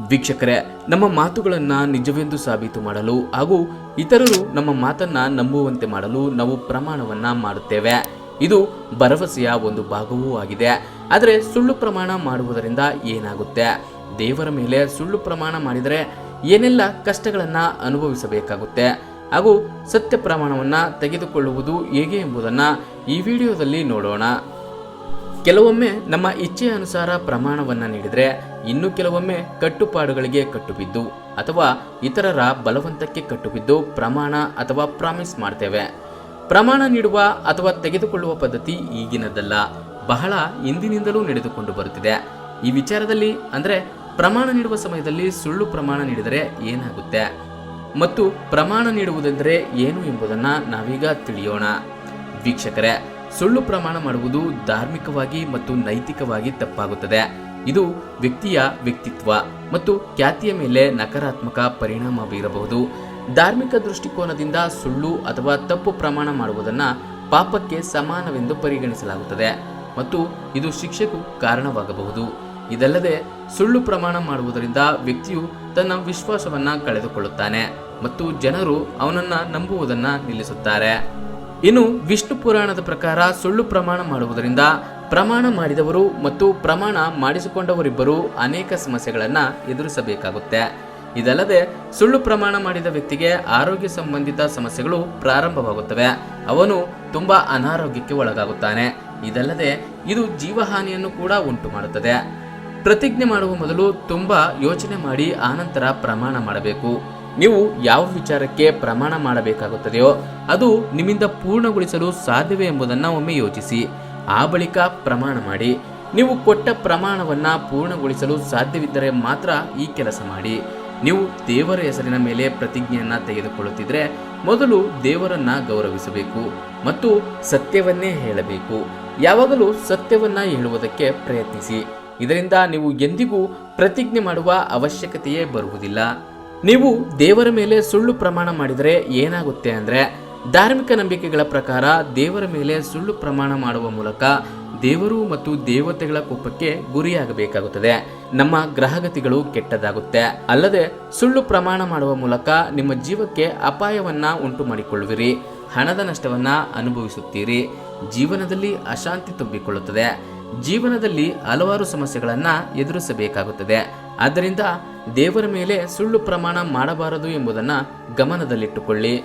ವೀಕ್ಷಕರೇ, ನಮ್ಮ ಮಾತುಗಳನ್ನು ನಿಜವೆಂದು ಸಾಬೀತು ಮಾಡಲು ಹಾಗೂ ಇತರರು ನಮ್ಮ ಮಾತನ್ನ ನಂಬುವಂತೆ ಮಾಡಲು ನಾವು ಪ್ರಮಾಣವನ್ನ ಮಾಡುತ್ತೇವೆ. ಇದು ಭರವಸೆಯ ಒಂದು ಭಾಗವೂ ಆಗಿದೆ. ಆದರೆ ಸುಳ್ಳು ಪ್ರಮಾಣ ಮಾಡುವುದರಿಂದ ಏನಾಗುತ್ತೆ? ದೇವರ ಮೇಲೆ ಸುಳ್ಳು ಪ್ರಮಾಣ ಮಾಡಿದರೆ ಏನೆಲ್ಲ ಕಷ್ಟಗಳನ್ನ ಅನುಭವಿಸಬೇಕಾಗುತ್ತೆ ಹಾಗೂ ಸತ್ಯ ಪ್ರಮಾಣವನ್ನ ತೆಗೆದುಕೊಳ್ಳುವುದು ಹೇಗೆ ಎಂಬುದನ್ನು ಈ ವಿಡಿಯೋದಲ್ಲಿ ನೋಡೋಣ. ಕೆಲವೊಮ್ಮೆ ನಮ್ಮ ಇಚ್ಛೆಯ ಅನುಸಾರ ಪ್ರಮಾಣವನ್ನ ನೀಡಿದರೆ, ಇನ್ನು ಕೆಲವೊಮ್ಮೆ ಕಟ್ಟುಪಾಡುಗಳಿಗೆ ಕಟ್ಟುಬಿದ್ದು ಅಥವಾ ಇತರರ ಬಲವಂತಕ್ಕೆ ಕಟ್ಟುಬಿದ್ದು ಪ್ರಮಾಣ ಅಥವಾ ಪ್ರಾಮಿಸ್ ಮಾಡ್ತೇವೆ. ಪ್ರಮಾಣ ನೀಡುವ ಅಥವಾ ತೆಗೆದುಕೊಳ್ಳುವ ಪದ್ಧತಿ ಈಗಿನದಲ್ಲ, ಬಹಳ ಹಿಂದಿನಿಂದಲೂ ನಡೆದುಕೊಂಡು ಬರುತ್ತಿದೆ. ಈ ವಿಚಾರದಲ್ಲಿ ಅಂದರೆ ಪ್ರಮಾಣ ನೀಡುವ ಸಮಯದಲ್ಲಿ ಸುಳ್ಳು ಪ್ರಮಾಣ ನೀಡಿದರೆ ಏನಾಗುತ್ತೆ ಮತ್ತು ಪ್ರಮಾಣ ನೀಡುವುದೆಂದರೆ ಏನು ಎಂಬುದನ್ನು ನಾವೀಗ ತಿಳಿಯೋಣ. ವೀಕ್ಷಕರೇ, ಸುಳ್ಳು ಪ್ರಮಾಣ ಮಾಡುವುದು ಧಾರ್ಮಿಕವಾಗಿ ಮತ್ತು ನೈತಿಕವಾಗಿ ತಪ್ಪಾಗುತ್ತದೆ. ಇದು ವ್ಯಕ್ತಿಯ ವ್ಯಕ್ತಿತ್ವ ಮತ್ತು ಖ್ಯಾತಿಯ ಮೇಲೆ ನಕಾರಾತ್ಮಕ ಪರಿಣಾಮ ಬೀರಬಹುದು. ಧಾರ್ಮಿಕ ದೃಷ್ಟಿಕೋನದಿಂದ ಸುಳ್ಳು ಅಥವಾ ತಪ್ಪು ಪ್ರಮಾಣ ಮಾಡುವುದನ್ನು ಪಾಪಕ್ಕೆ ಸಮಾನವೆಂದು ಪರಿಗಣಿಸಲಾಗುತ್ತದೆ ಮತ್ತು ಇದು ಶಿಕ್ಷೆಗೂ ಕಾರಣವಾಗಬಹುದು. ಇದಲ್ಲದೆ ಸುಳ್ಳು ಪ್ರಮಾಣ ಮಾಡುವುದರಿಂದ ವ್ಯಕ್ತಿಯು ತನ್ನ ವಿಶ್ವಾಸವನ್ನ ಕಳೆದುಕೊಳ್ಳುತ್ತಾನೆ ಮತ್ತು ಜನರು ಅವನನ್ನ ನಂಬುವುದನ್ನು ನಿಲ್ಲಿಸುತ್ತಾರೆ. ಇನ್ನು ವಿಷ್ಣು ಪುರಾಣದ ಪ್ರಕಾರ ಸುಳ್ಳು ಪ್ರಮಾಣ ಮಾಡುವುದರಿಂದ ಪ್ರಮಾಣ ಮಾಡಿದವರು ಮತ್ತು ಪ್ರಮಾಣ ಮಾಡಿಸಿಕೊಂಡವರಿಬ್ಬರು ಅನೇಕ ಸಮಸ್ಯೆಗಳನ್ನು ಎದುರಿಸಬೇಕಾಗುತ್ತೆ. ಇದಲ್ಲದೆ ಸುಳ್ಳು ಪ್ರಮಾಣ ಮಾಡಿದ ವ್ಯಕ್ತಿಗೆ ಆರೋಗ್ಯ ಸಂಬಂಧಿತ ಸಮಸ್ಯೆಗಳು ಪ್ರಾರಂಭವಾಗುತ್ತವೆ. ಅವನು ತುಂಬಾ ಅನಾರೋಗ್ಯಕ್ಕೆ ಒಳಗಾಗುತ್ತಾನೆ. ಇದಲ್ಲದೆ ಇದು ಜೀವಹಾನಿಯನ್ನು ಕೂಡ ಉಂಟು ಮಾಡುತ್ತದೆ. ಪ್ರತಿಜ್ಞೆ ಮಾಡುವ ಮೊದಲು ತುಂಬಾ ಯೋಚನೆ ಮಾಡಿ ಆನಂತರ ಪ್ರಮಾಣ ಮಾಡಬೇಕು. ನೀವು ಯಾವ ವಿಚಾರಕ್ಕೆ ಪ್ರಮಾಣ ಮಾಡಬೇಕಾಗುತ್ತದೆಯೋ ಅದು ನಿಮ್ಮಿಂದ ಪೂರ್ಣಗೊಳಿಸಲು ಸಾಧ್ಯವೇ ಎಂಬುದನ್ನು ಒಮ್ಮೆ ಯೋಚಿಸಿ, ಆ ಬಳಿಕ ಪ್ರಮಾಣ ಮಾಡಿ. ನೀವು ಕೊಟ್ಟ ಪ್ರಮಾಣವನ್ನ ಪೂರ್ಣಗೊಳಿಸಲು ಸಾಧ್ಯವಿದ್ದರೆ ಮಾತ್ರ ಈ ಕೆಲಸ ಮಾಡಿ. ನೀವು ದೇವರ ಹೆಸರಿನ ಮೇಲೆ ಪ್ರತಿಜ್ಞೆಯನ್ನ ತೆಗೆದುಕೊಳ್ಳುತ್ತಿದ್ರೆ ಮೊದಲು ದೇವರನ್ನ ಗೌರವಿಸಬೇಕು ಮತ್ತು ಸತ್ಯವನ್ನೇ ಹೇಳಬೇಕು. ಯಾವಾಗಲೂ ಸತ್ಯವನ್ನ ಹೇಳುವುದಕ್ಕೆ ಪ್ರಯತ್ನಿಸಿ. ಇದರಿಂದ ನೀವು ಎಂದಿಗೂ ಪ್ರತಿಜ್ಞೆ ಮಾಡುವ ಅವಶ್ಯಕತೆಯೇ ಬರುವುದಿಲ್ಲ. ನೀವು ದೇವರ ಮೇಲೆ ಸುಳ್ಳು ಪ್ರಮಾಣ ಮಾಡಿದರೆ ಏನಾಗುತ್ತೆ ಅಂದರೆ, ಧಾರ್ಮಿಕ ನಂಬಿಕೆಗಳ ಪ್ರಕಾರ ದೇವರ ಮೇಲೆ ಸುಳ್ಳು ಪ್ರಮಾಣ ಮಾಡುವ ಮೂಲಕ ದೇವರು ಮತ್ತು ದೇವತೆಗಳ ಕೋಪಕ್ಕೆ ಗುರಿಯಾಗಬೇಕಾಗುತ್ತದೆ. ನಮ್ಮ ಗ್ರಹಗತಿಗಳು ಕೆಟ್ಟದಾಗುತ್ತೆ. ಅಲ್ಲದೆ ಸುಳ್ಳು ಪ್ರಮಾಣ ಮಾಡುವ ಮೂಲಕ ನಿಮ್ಮ ಜೀವಕ್ಕೆ ಅಪಾಯವನ್ನ ಉಂಟು ಮಾಡಿಕೊಳ್ಳುವಿರಿ, ಹಣದ ನಷ್ಟವನ್ನ ಅನುಭವಿಸುತ್ತೀರಿ, ಜೀವನದಲ್ಲಿ ಅಶಾಂತಿ ತುಂಬಿಕೊಳ್ಳುತ್ತದೆ, ಜೀವನದಲ್ಲಿ ಹಲವಾರು ಸಮಸ್ಯೆಗಳನ್ನ ಎದುರಿಸಬೇಕಾಗುತ್ತದೆ. ಆದ್ದರಿಂದ ದೇವರ ಮೇಲೆ ಸುಳ್ಳು ಪ್ರಮಾಣ ಮಾಡಬಾರದು ಎಂಬುದನ್ನು ಗಮನದಲ್ಲಿಟ್ಟುಕೊಳ್ಳಿ.